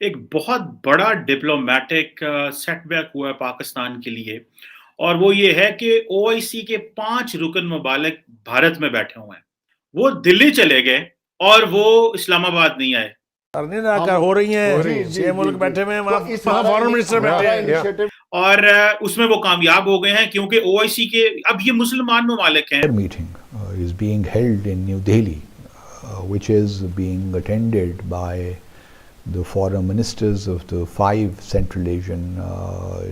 एक बहुत बड़ा डिप्लोमैटिक सेटबैक हुआ है पाकिस्तान के लिए और वो ये है कि ओआईसी के 5 रुकन ममालिक भारत में बैठे हुए हैं। वो दिल्ली चले गए और वो इस्लामाबाद नहीं आए। हो रही हैं। जी, जी, जी, ये मुल्क जी, बैठे जी। हुए हैं, तो वहाँ इस वहाँ हमारा फॉरेन मिनिस्टर बैठे हमारा हैं। इनिशिएटिव और उसमें वो कामयाब हो गए हैं क्योंकि ओआईसी के अब ये मुसलमान ममालिक हैं। Meeting is being held in New Delhi, which is being attended by the foreign ministers of the 5 Central Asian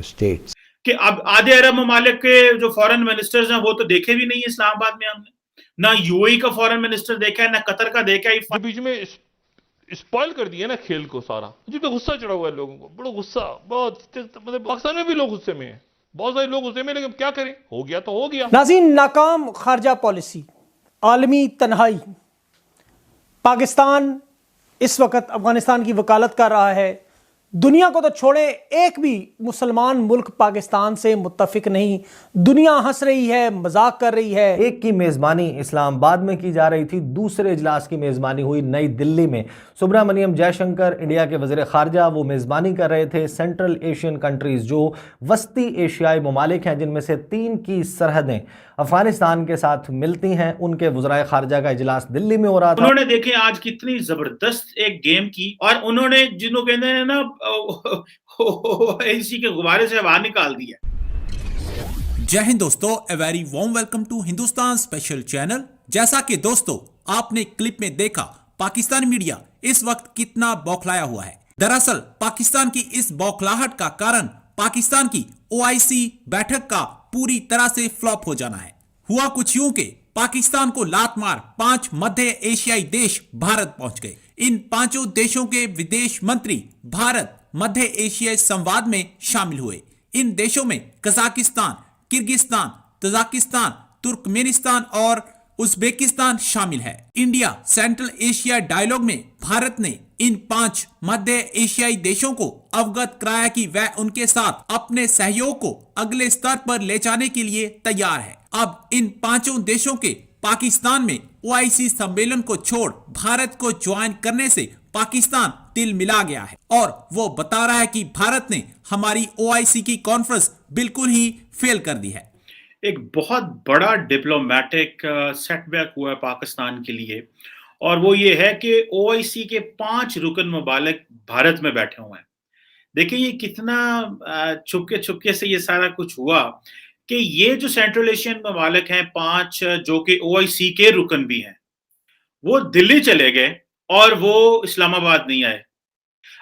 states. कि अब आधे अरब ममालिक के जो फॉरेन मिनिस्टर्स हैं वो तो देखे भी नहीं है इस्लामाबाद में हमने। ना यूएई का फॉरेन मिनिस्टर देखा है, ना कतर का देखा है। जो बीच में स्पॉइल कर दिया ना खेल को सारा, जिस पे गुस्सा चढ़ा हुआ है लोगों को, बड़ा गुस्सा, बहुत मतलब पाकिस्तान में भी लोग गुस्से में हैं, बहुत सारे लोग गुस्से में, लेकिन क्या करें, हो गया तो हो गया। नाज़रीन, नाकाम खारजा पॉलिसी, आलमी तन्हाई। पाकिस्तान इस वक्त अफगानिस्तान की वकालत कर रहा है। दुनिया को तो छोड़े, एक भी मुसलमान मुल्क पाकिस्तान से मुत्तफिक नहीं। दुनिया हंस रही है, मजाक कर रही है। एक की मेज़बानी इस्लामाबाद में की जा रही थी, दूसरे इजलास की मेज़बानी हुई नई दिल्ली में। सुब्रमण्यम जयशंकर, इंडिया के वज़ीर ख़ारजा, वो मेज़बानी कर रहे थे। सेंट्रल एशियन कंट्रीज़ जो वस्ती एशियाई ममालिक हैं, जिनमें से 3 की सरहदें अफगानिस्तान के साथ मिलती हैं, उनके वज़राए ख़ारजा का इजलास दिल्ली में हो रहा था। उन्होंने देखे आज कितनी जबरदस्त एक गेम की और उन्होंने जिन्हों कहते हैं ना ओआईसी के गुब्बारे से बाहर निकाल दिया। जय हिंद दोस्तों, a very warm welcome to Hindustan special channel. जैसा कि दोस्तों आपने क्लिप में देखा, पाकिस्तानी मीडिया इस वक्त कितना बौखलाया हुआ है। दरअसल पाकिस्तान की इस बौखलाहट का कारण पाकिस्तान की ओआईसी बैठक का पूरी तरह से फ्लॉप हो जाना है। हुआ कुछ यूं के पाकिस्तान को लात मार 5 मध्य एशियाई देश भारत पहुंच गए। इन 5 देशों के विदेश मंत्री भारत मध्य एशियाई संवाद में शामिल हुए। इन देशों में कजाकिस्तान, किर्गिस्तान, तजाकिस्तान, तुर्कमेनिस्तान और उज्बेकिस्तान शामिल है। इंडिया सेंट्रल एशिया डायलॉग में भारत ने इन 5 मध्य एशियाई देशों को अवगत कराया कि वह उनके साथ अपने सहयोग को अगले स्तर पर ले जाने के लिए तैयार है। अब इन 5 देशों के पाकिस्तान में ओआईसी सम्मेलन को छोड़ भारत को ज्वाइन करने से पाकिस्तान तिल मिला गया है और वो बता रहा है कि भारत ने हमारी ओआईसी की कॉन्फ्रेंस बिल्कुल ही फेल कर दी है। एक बहुत बड़ा डिप्लोमैटिक सेटबैक हुआ है पाकिस्तान के लिए और वो ये है कि ओआईसी के 5 रुकन ममालिक भारत में बैठे हुए हैं। देखिए ये कितना छुपके छुपके से ये सारा कुछ हुआ कि ये जो सेंट्रल एशियन ममालिक हैं 5 जो कि ओआईसी के रुकन भी हैं, वो दिल्ली चले गए और वो इस्लामाबाद नहीं आए।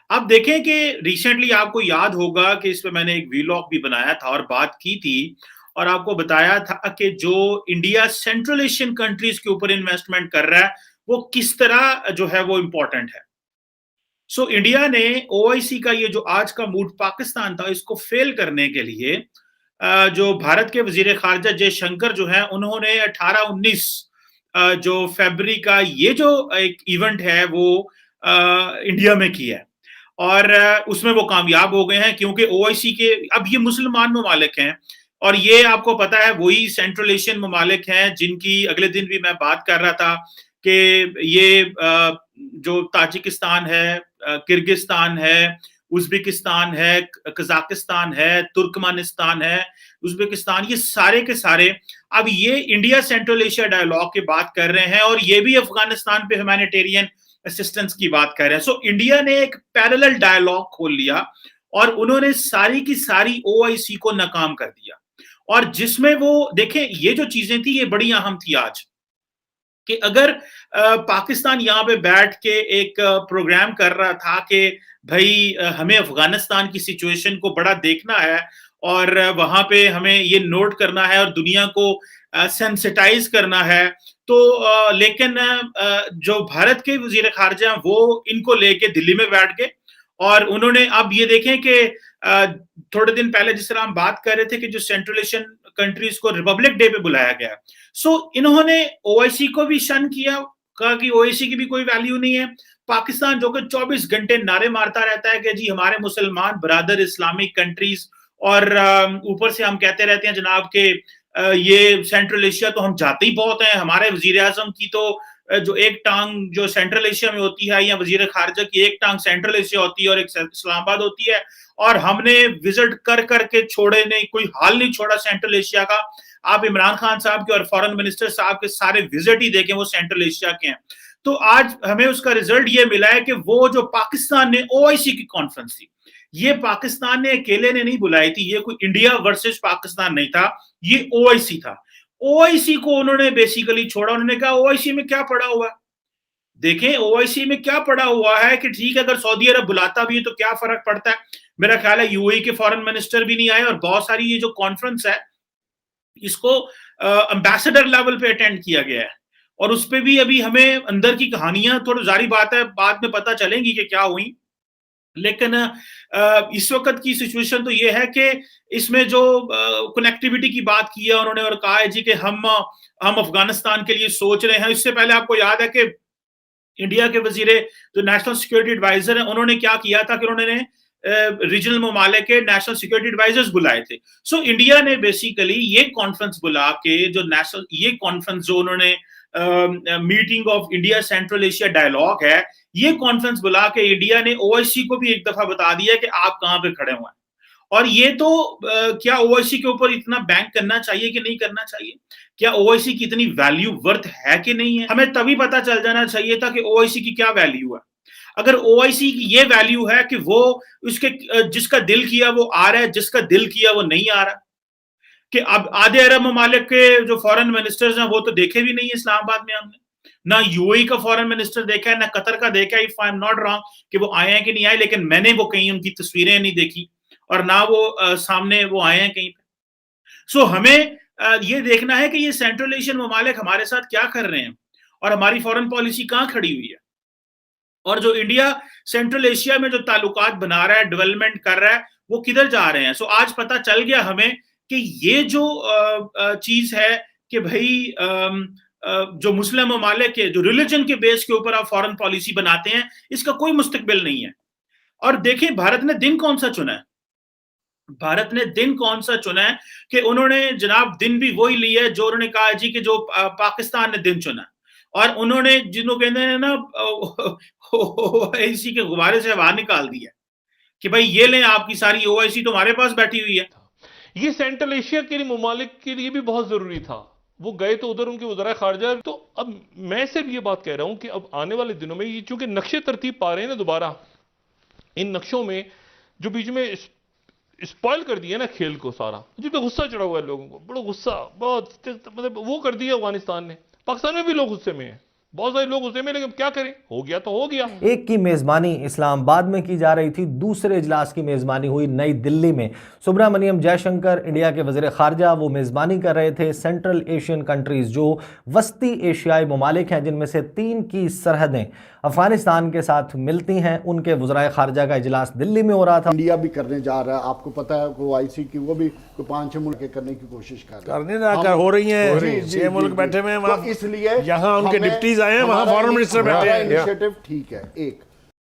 अब देखें कि रिसेंटली आपको याद होगा कि इस पे मैंने एक वीलॉग भी बनाया था और बात की थी और आपको बताया था कि जो इंडिया सेंट्रल एशियन कंट्रीज के ऊपर इन्वेस्टमेंट कर रहा है वो किस तरह जो है वो इंपॉर्टेंट है। सो इंडिया ने ओआईसी का ये जो आज का मूड पाकिस्तान था, इसको फेल करने के लिए जो भारत के वजीर खारजा जयशंकर जो है, उन्होंने 18-19 जो फरवरी का ये जो एक इवेंट है वो इंडिया में किया है और उसमें वो कामयाब हो गए हैं क्योंकि ओआईसी के अब ये मुसलमान ममालिक हैं और ये आपको पता है वही सेंट्रल एशियन ममालिक हैं जिनकी अगले दिन भी मैं बात कर रहा था कि ये जो ताजिकिस्तान है, किर्गिस्तान है, उज्बेकिस्तान है, कजाकिस्तान है, तुर्कमेनिस्तान है, उज्बेकिस्तान, ये सारे के सारे अब ये इंडिया सेंट्रल एशिया डायलॉग की बात कर रहे हैं और ये भी अफगानिस्तान पे ह्यूमैनिटेरियन असिस्टेंस की बात कर रहे हैं। सो इंडिया ने एक पैरेलल डायलॉग खोल लिया और उन्होंने सारी की सारी ओआईसी को नाकाम कर दिया और जिसमें वो देखें ये जो चीजें थी ये बड़ी अहम थी आज कि अगर पाकिस्तान यहाँ पे बैठ के एक प्रोग्राम कर रहा था कि भाई हमें अफगानिस्तान की सिचुएशन को बड़ा देखना है और वहां पे हमें ये नोट करना है और दुनिया को सेंसिटाइज करना है, तो लेकिन जो भारत के वजीर खारजा वो इनको लेके दिल्ली में बैठ गए और उन्होंने अब ये देखें कि थोड़े दिन पहले जिस तरह हम बात कर रहे थे कि जो सेंट्रल एशियन कंट्रीज को रिपब्लिक डे पे बुलाया गया, सो इन्होंने ओआईसी को भी शन किया, कहा कि ओआईसी की भी कोई वैल्यू नहीं है। पाकिस्तान जो कि 24 घंटे नारे मारता रहता है कि जी हमारे मुसलमान ब्रादर इस्लामिक कंट्रीज और ऊपर से हम कहते रहते हैं जनाब के ये सेंट्रल एशिया तो हम जाते ही बहुत हैं, हमारे वजीर आजम की तो जो एक टांग जो सेंट्रल एशिया में होती है, या वजीर खारजा की एक टांग सेंट्रल एशिया होती है और एक इस्लामाबाद होती है, और हमने विजिट कर करके छोड़े नहीं, कोई हाल नहीं छोड़ा सेंट्रल एशिया का। आप इमरान खान साहब के और फॉरेन मिनिस्टर साहब के सारे विजिट ही देखें, वो सेंट्रल एशिया के हैं। तो आज हमें उसका रिजल्ट ये मिला है कि वो जो पाकिस्तान ने ओआईसी की कॉन्फ्रेंस थी, ये पाकिस्तान ने अकेले ने नहीं बुलाई थी, ये कोई इंडिया वर्सेस पाकिस्तान नहीं था, ये ओआईसी था। ओआईसी को उन्होंने बेसिकली छोड़ा। उन्होंने कहा ओआईसी में क्या पड़ा हुआ है, देखें ओआईसी में क्या पड़ा हुआ है कि ठीक है अगर सऊदी अरब बुलाता भी है तो क्या फर्क पड़ता है। मेरा ख्याल है यूएई के फॉरेन मिनिस्टर भी नहीं आए, और बहुत सारी ये जो कॉन्फ्रेंस है इसको एम्बेसडर लेवल पे अटेंड किया गया है, और उस पे भी अभी हमें अंदर की कहानियां थोड़ी जारी बात है बाद में पता चलेंगी कि क्या हुई। लेकिन इस वक्त की सिचुएशन तो ये है कि इसमें जो कनेक्टिविटी की बात की है उन्होंने, और कहा है जी कि हम अफगानिस्तान के लिए सोच रहे हैं। इससे पहले आपको याद है कि इंडिया के वजीरे जो नेशनल सिक्योरिटी एडवाइजर हैं, उन्होंने क्या किया था कि उन्होंने रीजनल ममालिक के नेशनल सिक्योरिटी एडवाइजर्स बुलाए थे। सो इंडिया ने बेसिकली ये कॉन्फ्रेंस बुला के जो नेशनल ये कॉन्फ्रेंस जो उन्होंने meeting of India Central Asia dialogue है, ये कॉन्फ्रेंस बुला के इंडिया ने ओआईसी को भी एक दफा बता दिया कि आप कहां पे खड़े हुए हैं। और ये तो क्या ओआईसी के ऊपर इतना बैंक करना चाहिए कि नहीं करना चाहिए, क्या ओआईसी की इतनी वैल्यू वर्थ है कि नहीं है, हमें तभी पता चल जाना चाहिए था कि ओआईसी की क्या वैल्यू है। अगर ओआईसी की ये वैल्यू है कि वो उसके जिसका दिल किया वो आ रहा है, जिसका दिल किया वो नहीं आ रहा, कि अब आधे अरब ममालिक के जो फॉरेन मिनिस्टर्स हैं वो तो देखे भी नहीं है इस्लामाबाद में हमने, ना यूएई का फॉरेन मिनिस्टर देखा है, ना कतर का देखा है, if I am not wrong कि वो आए हैं कि नहीं आए, लेकिन मैंने वो कहीं उनकी तस्वीरें नहीं देखी, और ना वो सामने वो आए हैं कहीं पे। सो हमें ये देखना है कि ये सेंट्रल एशियन ममालिक हमारे साथ क्या कर रहे हैं, और हमारी फॉरेन पॉलिसी कहाँ खड़ी हुई है, और जो इंडिया सेंट्रल एशिया में जो ताल्लुकात बना रहा है, डेवलपमेंट कर रहा है, वो किधर जा रहे हैं। सो आज पता चल गया हमें कि ये जो चीज है कि भाई जो मुस्लिम ममालिक के जो रिलीजन के बेस के ऊपर आप फॉरेन पॉलिसी बनाते हैं, इसका कोई मुस्तकबिल नहीं है। और देखें भारत ने दिन कौन सा चुना है, भारत ने दिन कौन सा चुना है कि उन्होंने जनाब दिन भी वही लिया है जो उन्होंने कहा जी कि जो पाकिस्तान ने दिन चुना, और उन्होंने जिन्हों कहते हैं ना ओआईसी के गुब्बारे से बाहर निकाल दिया कि भाई ये लें आपकी सारी ओआईसी तो हमारे पास बैठी हुई है। ये सेंट्रल एशिया के लिए ममालिक के लिए भी बहुत जरूरी था, वो गए तो उधर उनके वज़ीर खारजा। तो अब मैं सिर्फ ये बात कह रहा हूं कि अब आने वाले दिनों में ये चूंकि नक्शे तरतीब पा रहे हैं ना दोबारा, इन नक्शों में जो बीच में स्पॉइल कर दिया ना खेल को सारा, जिस पे गुस्सा चढ़ा हुआ है लोगों को, बड़ा गुस्सा, बहुत मतलब वो कर दिया अफगानिस्तान ने। पाकिस्तान में भी लोग गुस्से में हैं, बहुत सारे लोग गुस्से में, लेकिन क्या करें, हो गया तो हो गया। एक की मेजबानी इस्लामाबाद में की जा रही थी, दूसरे इजलास की मेजबानी हुई नई दिल्ली में। सुब्रमण्यम जयशंकर इंडिया के वजीर खारजा, वो मेजबानी कर रहे थे। सेंट्रल एशियन कंट्रीज जो वस्ती एशियाई ममालिक हैं, जिनमें से 3 की सरहदें अफगानिस्तान के साथ मिलती हैं, उनके वज़ीर खारजा का इजलास दिल्ली में हो रहा था। इंडिया भी करने जा रहा है, आपको पता है ओआईसी की वो भी 5-6 मुल्क करने की कोशिश कर रहे हैं, करने ना कर हो रही हैं। 6 मुल्क बैठे हुए हैं वहाँ, तो इसलिए यहाँ उनके डिप्टीज आए हैं, वहाँ फॉरेन मिनिस्टर बैठे हैं। इनिशिएटिव ठीक है एक,